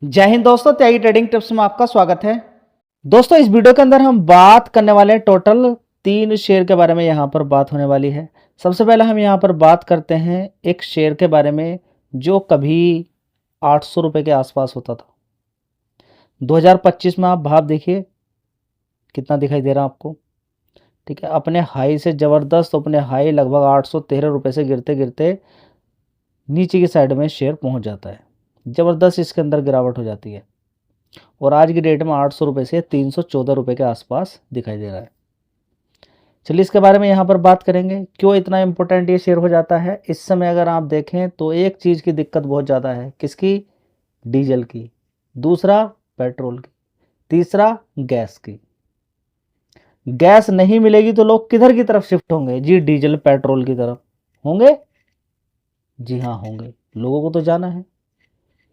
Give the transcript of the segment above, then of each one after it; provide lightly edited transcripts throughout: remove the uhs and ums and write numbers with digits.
जय हिंद दोस्तों, त्यागी trading tips में आपका स्वागत है। दोस्तों, इस वीडियो के अंदर हम बात करने वाले हैं टोटल 3 शेयर के बारे में। यहाँ पर बात होने वाली है। सबसे पहले हम यहाँ पर बात करते हैं एक शेयर के बारे में जो कभी 800 रुपये के आसपास होता था। 2025 में आप भाव देखिए कितना दिखाई दे रहा है आपको। ठीक है, अपने हाई से ज़बरदस्त, अपने हाई लगभग 813 रुपये से गिरते गिरते नीचे की साइड में शेयर पहुँच जाता है। ज़बरदस्त इसके अंदर गिरावट हो जाती है और आज की डेट में 800 रुपये से 314 रुपये के आसपास दिखाई दे रहा है। चलिए इसके बारे में यहाँ पर बात करेंगे, क्यों इतना इम्पोर्टेंट ये शेयर हो जाता है। इस समय अगर आप देखें तो एक चीज़ की दिक्कत बहुत ज़्यादा है। किसकी? डीजल की, दूसरा पेट्रोल की, तीसरा गैस की। गैस नहीं मिलेगी तो लोग किधर की तरफ शिफ्ट होंगे जी? डीजल पेट्रोल की तरफ होंगे। जी हाँ, होंगे। लोगों को तो जाना है,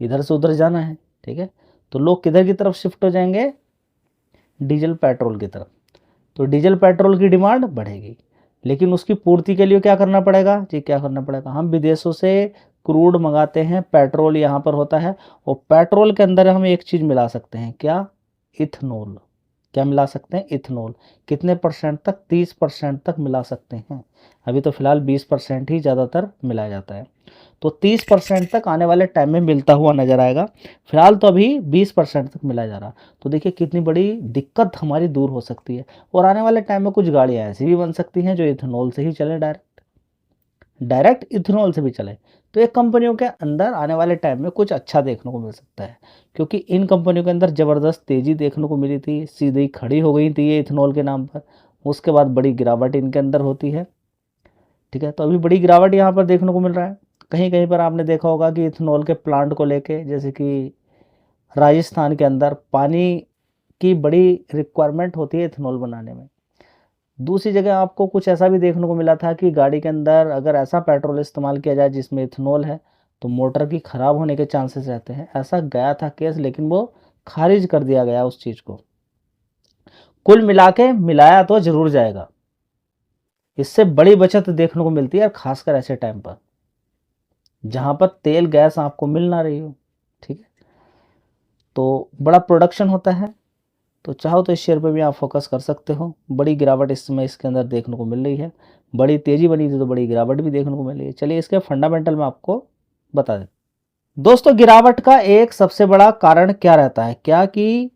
इधर से उधर जाना है। ठीक है, तो लोग किधर की तरफ शिफ्ट हो जाएंगे? डीजल पेट्रोल की तरफ। तो डीजल पेट्रोल की डिमांड बढ़ेगी, लेकिन उसकी पूर्ति के लिए क्या करना पड़ेगा जी? क्या करना पड़ेगा? हम विदेशों से क्रूड मंगाते हैं, पेट्रोल यहाँ पर होता है और पेट्रोल के अंदर हम एक चीज़ मिला सकते हैं। क्या? इथनॉल। क्या मिला सकते हैं? इथनॉल। कितने परसेंट तक? 30% तक मिला सकते हैं। अभी तो फिलहाल 20% ही ज़्यादातर मिलाया जाता है, तो 30% तक आने वाले टाइम में मिलता हुआ नजर आएगा। फिलहाल तो अभी 20% तक मिला जा रहा। तो देखिए कितनी बड़ी दिक्कत हमारी दूर हो सकती है और आने वाले टाइम में कुछ गाड़ियाँ ऐसी भी बन सकती हैं जो इथेनॉल से ही चले, डायरेक्ट इथेनॉल से भी चले। तो ये कंपनियों के अंदर आने वाले टाइम में कुछ अच्छा देखने को मिल सकता है, क्योंकि इन कंपनियों के अंदर ज़बरदस्त तेज़ी देखने को मिली थी, सीधी खड़ी हो गई थी ये इथेनॉल के नाम पर। उसके बाद बड़ी गिरावट इनके अंदर होती है। ठीक है, तो अभी बड़ी गिरावट यहाँ पर देखने को मिल रहा है। कहीं कहीं पर आपने देखा होगा कि इथेनॉल के प्लांट को लेके, जैसे कि राजस्थान के अंदर पानी की बड़ी रिक्वायरमेंट होती है इथेनॉल बनाने में। दूसरी जगह आपको कुछ ऐसा भी देखने को मिला था कि गाड़ी के अंदर अगर ऐसा पेट्रोल इस्तेमाल किया जाए जिसमें इथेनॉल है तो मोटर की ख़राब होने के चांसेस रहते हैं। ऐसा गया था केस, लेकिन वो खारिज कर दिया गया उस चीज़ को। कुल मिला के मिलाया तो ज़रूर जाएगा। इससे बड़ी बचत देखने को मिलती है, और ख़ासकर ऐसे टाइम पर जहाँ पर तेल गैस आपको मिल ना रही हो। ठीक है, तो बड़ा प्रोडक्शन होता है। तो चाहो तो इस शेयर पे भी आप फोकस कर सकते हो। बड़ी गिरावट इस समय इसके अंदर देखने को मिल रही है। बड़ी तेज़ी बनी थी तो बड़ी गिरावट भी देखने को मिल रही है। चलिए इसके फंडामेंटल में आपको बता दें। दोस्तों, गिरावट का एक सबसे बड़ा कारण क्या रहता है? क्या कि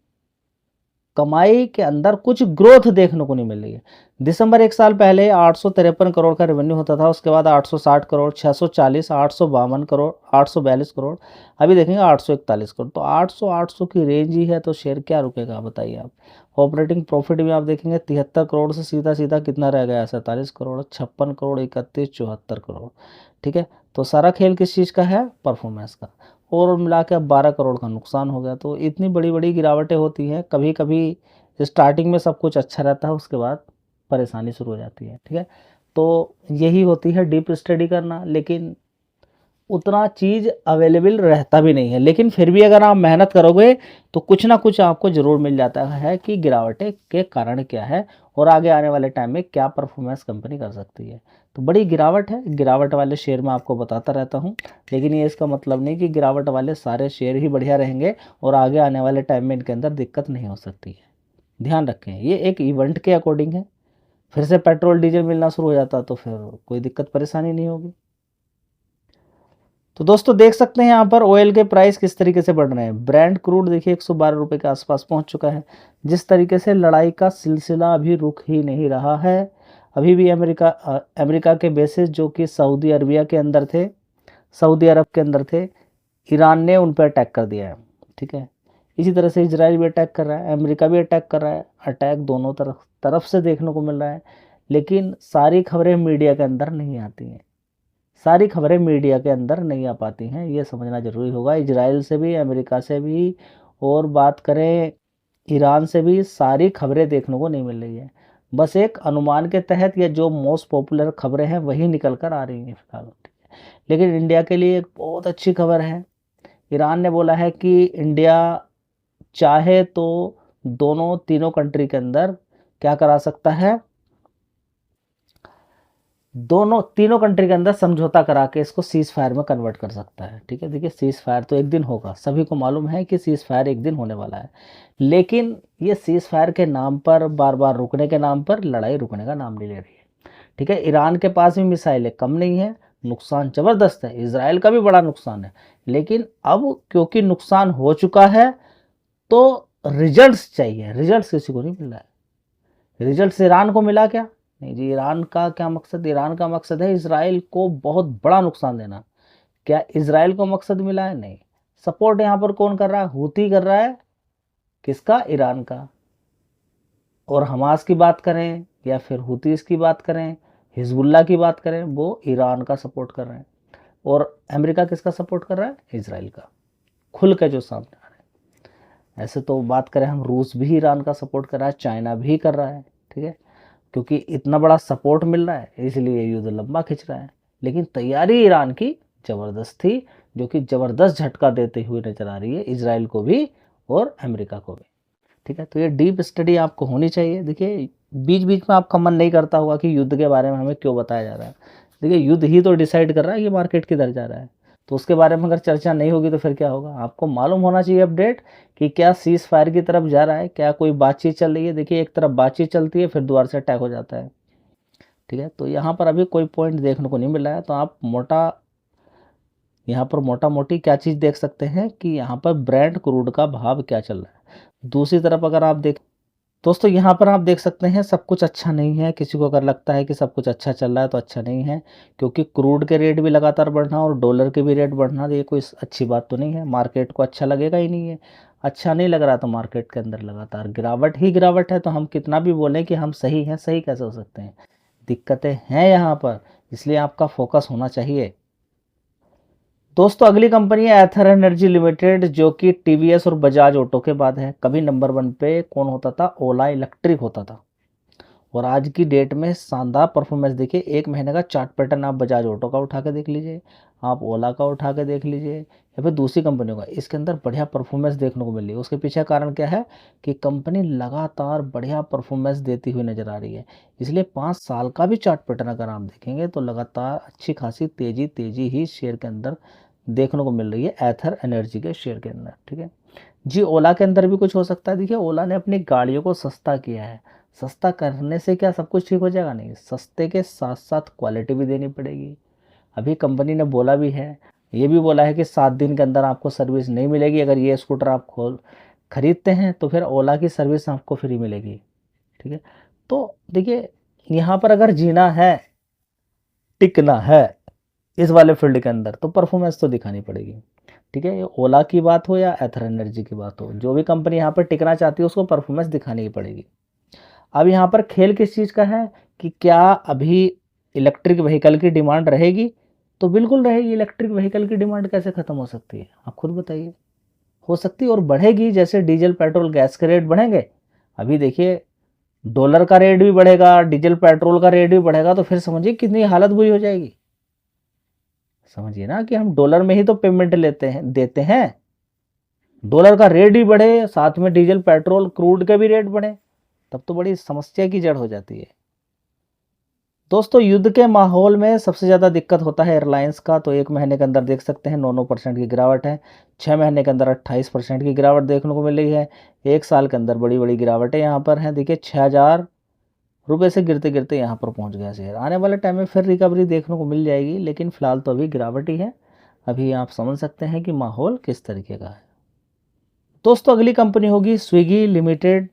कमाई के अंदर कुछ ग्रोथ देखने को नहीं मिल रही है। दिसंबर एक साल पहले 853 करोड़ का रेवेन्यू होता था, उसके बाद 860 करोड़, 640, 852 करोड़, 842 करोड़, अभी देखेंगे 841 करोड़। तो 800 की रेंज ही है, तो शेयर क्या रुकेगा बताइए आप। ऑपरेटिंग प्रॉफिट भी आप देखेंगे 73 करोड़ से सीधा सीधा कितना रह गया? 47 करोड़, 56 करोड़, 31, 74 करोड़। ठीक है, तो सारा खेल किस चीज़ का है? परफॉर्मेंस का। और मिला के अब 12 करोड़ का नुकसान हो गया। तो इतनी बड़ी बड़ी गिरावटें होती हैं। कभी कभी स्टार्टिंग में सब कुछ अच्छा रहता है, उसके बाद परेशानी शुरू हो जाती है। ठीक है, तो यही होती है डीप स्टडी करना, लेकिन उतना चीज़ अवेलेबल रहता भी नहीं है। लेकिन फिर भी अगर आप मेहनत करोगे तो कुछ ना कुछ आपको ज़रूर मिल जाता है कि गिरावटें के कारण क्या है और आगे आने वाले टाइम में क्या परफॉर्मेंस कंपनी कर सकती है। तो बड़ी गिरावट है, गिरावट वाले शेयर मैं आपको बताता रहता हूँ, लेकिन ये इसका मतलब नहीं कि गिरावट वाले सारे शेयर ही बढ़िया रहेंगे और आगे आने वाले टाइम में इनके अंदर दिक्कत नहीं हो सकती है। ध्यान रखें, ये एक इवेंट के अकॉर्डिंग है। फिर से पेट्रोल डीजल मिलना शुरू हो जाता तो फिर कोई दिक्कत परेशानी नहीं होगी। तो दोस्तों देख सकते हैं यहाँ पर ऑयल के प्राइस किस तरीके से बढ़ रहे हैं। ब्रांड क्रूड देखिए 112 रुपये के आसपास पहुँच चुका है। जिस तरीके से लड़ाई का सिलसिला अभी रुक ही नहीं रहा है। अभी भी अमेरिका के बेसिस जो कि सऊदी अरबिया के अंदर थे, सऊदी अरब के अंदर थे, ईरान ने उन पर अटैक कर दिया है। ठीक है, इसी तरह से इजराइल भी अटैक कर रहा है, अमेरिका भी अटैक कर रहा है। अटैक दोनों तरफ से देखने को मिल रहा है, लेकिन सारी खबरें मीडिया के अंदर नहीं आती हैं। सारी खबरें मीडिया के अंदर नहीं आ पाती हैं, ये समझना ज़रूरी होगा। इजराइल से भी, अमेरिका से भी, और बात करें ईरान से भी, सारी खबरें देखने को नहीं मिल रही है। बस एक अनुमान के तहत या जो मोस्ट पॉपुलर खबरें हैं वही निकल कर आ रही हैं फिलहाल। लेकिन इंडिया के लिए एक बहुत अच्छी खबर है। ईरान ने बोला है कि इंडिया चाहे तो तीनों कंट्री के अंदर क्या करा सकता है? दोनों तीनों कंट्री के अंदर समझौता करा के इसको सीज फायर में कन्वर्ट कर सकता है। ठीक है, देखिए सीज फायर तो एक दिन होगा, सभी को मालूम है कि सीज फायर एक दिन होने वाला है, लेकिन ये सीज फायर के नाम पर, बार बार रुकने के नाम पर लड़ाई रुकने का नाम नहीं ले रही है। ठीक है, ईरान के पास भी मिसाइलें कम नहीं है, नुकसान ज़बरदस्त है, इजराइल का भी बड़ा नुकसान है, लेकिन अब क्योंकि नुकसान हो चुका है तो रिजल्ट्स चाहिए, रिजल्ट्स किसी को नहीं मिल रहा है। रिजल्ट्स ईरान को मिला क्या? नहीं जी, ईरान का क्या मकसद? ईरान का मकसद है इजराइल को बहुत बड़ा नुकसान देना। क्या इजराइल को मकसद मिला है? नहीं। सपोर्ट यहाँ पर कौन कर रहा है? हूती कर रहा है, किसका? ईरान का। और हमास की बात करें या फिर हूतीस की बात करें, हिजबुल्ला की बात करें, वो ईरान का सपोर्ट कर रहे हैं। और अमेरिका किसका सपोर्ट कर रहा है? इजराइल का, खुल के जो सामने आ रहे हैं। ऐसे तो बात करें हम, रूस भी ईरान का सपोर्ट कर रहा है, चाइना भी कर रहा है। ठीक है, क्योंकि इतना बड़ा सपोर्ट मिल रहा है इसलिए युद्ध लंबा खिंच रहा है, लेकिन तैयारी ईरान की ज़बरदस्त थी, जो कि ज़बरदस्त झटका देते हुए नजर आ रही है इजराइल को भी और अमेरिका को भी। ठीक है, तो ये डीप स्टडी आपको होनी चाहिए। देखिए बीच बीच में आपका मन नहीं करता होगा कि युद्ध के बारे में हमें क्यों बताया जा रहा है। देखिए युद्ध ही तो डिसाइड कर रहा है कि मार्केट किधर जा रहा है, तो उसके बारे में अगर चर्चा नहीं होगी तो फिर क्या होगा? आपको मालूम होना चाहिए अपडेट कि क्या सीज फायर की तरफ जा रहा है, क्या कोई बातचीत चल रही है। देखिए एक तरफ बातचीत चलती है, फिर दोबारा से अटैक हो जाता है। ठीक है, तो यहाँ पर अभी कोई पॉइंट देखने को नहीं मिल रहा है, तो आप यहाँ पर मोटा मोटी क्या चीज़ देख सकते हैं कि यहाँ पर ब्रेंट क्रूड का भाव क्या चल रहा है। दूसरी तरफ अगर आप देख दोस्तों, यहाँ पर आप देख सकते हैं सब कुछ अच्छा नहीं है। किसी को अगर लगता है कि सब कुछ अच्छा चल रहा है तो अच्छा नहीं है, क्योंकि क्रूड के रेट भी लगातार बढ़ना और डॉलर के भी रेट बढ़ना, ये कोई अच्छी बात तो नहीं है। मार्केट को अच्छा लगेगा ही नहीं है, अच्छा नहीं लग रहा तो मार्केट के अंदर लगातार गिरावट ही गिरावट है। तो हम कितना भी बोलें कि हम सही हैं, सही कैसे हो सकते हैं? दिक्कतें हैं यहाँ पर, इसलिए आपका फोकस होना चाहिए। दोस्तों अगली कंपनी है एथर एनर्जी लिमिटेड, जो कि टीवीएस और बजाज ऑटो के बाद है। कभी नंबर 1 पे कौन होता था? ओला इलेक्ट्रिक होता था, और आज की डेट में शानदार परफॉर्मेंस। देखिए एक महीने का चार्ट पैटर्न आप बजाज ऑटो का उठा के देख लीजिए, आप ओला का उठा के देख लीजिए, या फिर दूसरी कंपनियों का, इसके अंदर बढ़िया परफॉर्मेंस देखने को मिल रही है। उसके पीछे कारण क्या है कि कंपनी लगातार बढ़िया परफॉर्मेंस देती हुई नजर आ रही है। इसलिए 5 साल का भी चार्ट पैटर्न अगर आप देखेंगे तो लगातार अच्छी खासी तेजी ही शेयर के अंदर देखने को मिल रही है, एथर एनर्जी के शेयर के अंदर। ठीक है जी, ओला के अंदर भी कुछ हो सकता है। देखिए ओला ने अपनी गाड़ियों को सस्ता किया है, सस्ता करने से क्या सब कुछ ठीक हो जाएगा? नहीं, सस्ते के साथ साथ क्वालिटी भी देनी पड़ेगी। अभी कंपनी ने बोला भी है, ये भी बोला है कि 7 दिन के अंदर आपको सर्विस नहीं मिलेगी। अगर ये स्कूटर आप खरीदते हैं तो फिर ओला की सर्विस आपको फ्री मिलेगी। ठीक है, तो देखिए यहाँ पर अगर जीना है, टिकना है इस वाले फील्ड के अंदर, तो परफॉर्मेंस तो दिखानी पड़ेगी। ठीक है, ये ओला की बात हो या एथर एनर्जी की बात हो, जो भी कंपनी यहाँ पर टिकना चाहती है उसको परफॉर्मेंस दिखानी ही पड़ेगी। अब यहाँ पर खेल किस चीज़ का है कि क्या अभी इलेक्ट्रिक व्हीकल की डिमांड रहेगी? तो बिल्कुल रहेगी। इलेक्ट्रिक व्हीकल की डिमांड कैसे ख़त्म हो सकती है? आप खुद बताइए। हो सकती है और बढ़ेगी, जैसे डीजल पेट्रोल गैस के रेट बढ़ेंगे। अभी देखिए डॉलर का रेट भी बढ़ेगा, डीजल पेट्रोल का रेट भी बढ़ेगा, तो फिर समझिए कितनी हालत बुरी हो जाएगी। समझिए ना कि हम डॉलर में ही तो पेमेंट लेते हैं, देते हैं। डॉलर का रेट भी बढ़े, साथ में डीजल पेट्रोल क्रूड के भी रेट बढ़े, तब तो बड़ी समस्या की जड़ हो जाती है। दोस्तों युद्ध के माहौल में सबसे ज़्यादा दिक्कत होता है एयरलाइंस का। तो एक महीने के अंदर देख सकते हैं 9% की गिरावट है, 6 महीने के अंदर 28% की गिरावट देखने को मिल रही है, एक साल के अंदर बड़ी बड़ी गिरावटें यहाँ पर हैं। देखिए 6,000 रुपये से गिरते गिरते यहाँ पर पहुँच गया शेयर। आने वाले टाइम में फिर रिकवरी देखने को मिल जाएगी, लेकिन फिलहाल तो अभी गिरावट ही है। अभी आप समझ सकते हैं कि माहौल किस तरीके का है। दोस्तों अगली कंपनी होगी स्विगी लिमिटेड,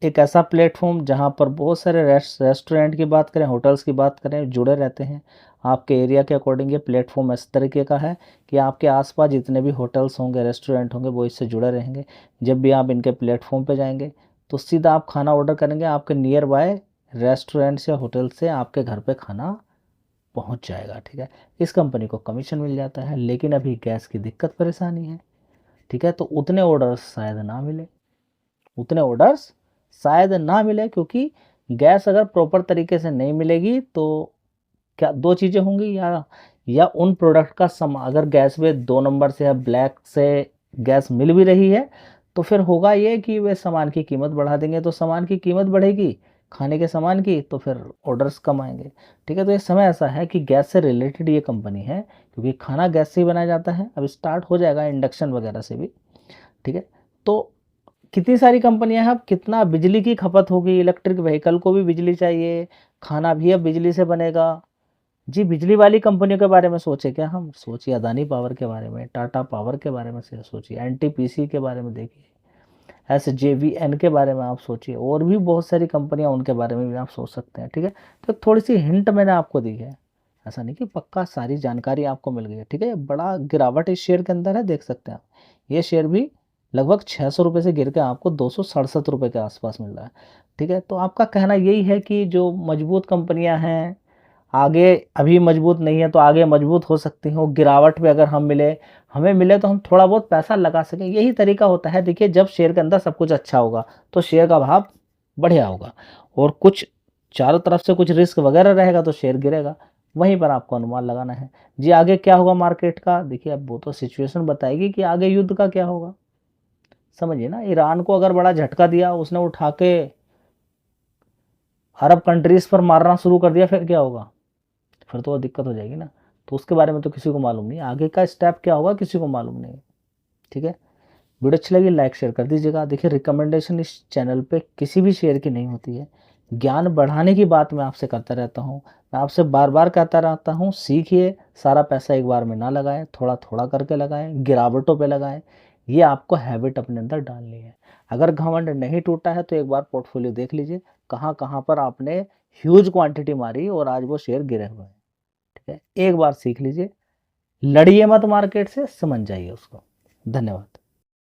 एक ऐसा प्लेटफॉर्म जहां पर बहुत सारे रेस्टोरेंट की बात करें, होटल्स की बात करें, जुड़े रहते हैं। आपके एरिया के अकॉर्डिंग ये प्लेटफॉर्म इस तरीके का है कि आपके आसपास जितने भी होटल्स होंगे, रेस्टोरेंट होंगे, वो इससे जुड़े रहेंगे। जब भी आप इनके प्लेटफॉर्म पे जाएंगे तो सीधा आप खाना ऑर्डर करेंगे, आपके नियर बाय रेस्टोरेंट या होटल से आपके घर पर खाना पहुँच जाएगा। ठीक है, इस कंपनी को कमीशन मिल जाता है, लेकिन अभी गैस की दिक्कत परेशानी है। ठीक है, तो उतने ऑर्डर्स शायद ना मिले, उतने ऑर्डर्स शायद ना मिले, क्योंकि गैस अगर प्रॉपर तरीके से नहीं मिलेगी तो क्या 2 चीज़ें होंगी, या उन प्रोडक्ट का अगर गैस में 2 नंबर से या ब्लैक से गैस मिल भी रही है तो फिर होगा ये कि वे सामान की कीमत बढ़ा देंगे। तो सामान की कीमत बढ़ेगी, खाने के सामान की, तो फिर ऑर्डर्स कम आएंगे। ठीक है, तो ये समय ऐसा है कि गैस से रिलेटेड ये कंपनी है, क्योंकि खाना गैस से ही बनाया जाता है। अब स्टार्ट हो जाएगा इंडक्शन वगैरह से भी। ठीक है, तो कितनी सारी कंपनियां हैं, अब कितना बिजली की खपत होगी, इलेक्ट्रिक व्हीकल को भी बिजली चाहिए, खाना भी अब बिजली से बनेगा। जी, बिजली वाली कंपनियों के बारे में सोचे क्या हम? सोचिए अदानी पावर के बारे में, टाटा पावर के बारे में से सोचिए, एनटीपीसी के बारे में देखिए, एसजेवीएन के बारे में आप सोचिए, और भी बहुत सारी कंपनियां, उनके बारे में भी आप सोच सकते हैं। ठीक है, तो थोड़ी सी हिंट मैंने आपको दी है, ऐसा नहीं कि पक्का सारी जानकारी आपको मिल गई है। ठीक है, बड़ा गिरावट इस शेयर के अंदर है, देख सकते हैं आप। ये शेयर भी लगभग 600 रुपये से गिर के आपको 267 रुपये के आसपास मिल रहा है। ठीक है, तो आपका कहना यही है कि जो मजबूत कंपनियां हैं आगे अभी मजबूत नहीं है, तो आगे मजबूत हो सकती हैं। गिरावट में अगर हमें मिले तो हम थोड़ा बहुत पैसा लगा सकें, यही तरीका होता है। देखिए, जब शेयर के अंदर सब कुछ अच्छा होगा तो शेयर का भाव बढ़िया होगा, और कुछ चारों तरफ से कुछ रिस्क वगैरह रहेगा तो शेयर गिरेगा। वहीं पर आपको अनुमान लगाना है। जी, आगे क्या होगा मार्केट का, देखिए अब वो तो सिचुएशन बताएगी कि आगे युद्ध का क्या होगा। समझिए ना, ईरान को अगर बड़ा झटका दिया, उसने उठा के अरब कंट्रीज पर मारना शुरू कर दिया, फिर क्या होगा? फिर तो वो दिक्कत हो जाएगी ना। तो उसके बारे में तो किसी को मालूम नहीं, आगे का स्टेप क्या होगा किसी को मालूम नहीं। ठीक है, वीडियो अच्छी लगी लाइक शेयर कर दीजिएगा। देखिए, रिकमेंडेशन इस चैनल पे किसी भी शेयर की नहीं होती है, ज्ञान बढ़ाने की बात मैं आपसे करता रहता हूँ। मैं आपसे बार बार कहता रहता हूँ, सीखिए, सारा पैसा एक बार में ना लगाएं, थोड़ा थोड़ा करके लगाएं, गिरावटों पे लगाएं। ये आपको हैबिट अपने अंदर डालनी है। अगर घमंड नहीं टूटा है तो एक बार पोर्टफोलियो देख लीजिए, कहाँ कहाँ पर आपने ह्यूज क्वांटिटी मारी और आज वो शेयर गिरे हुए हैं। ठीक है, एक बार सीख लीजिए, लड़िए मत मार्केट से, समझ जाइए उसको। धन्यवाद।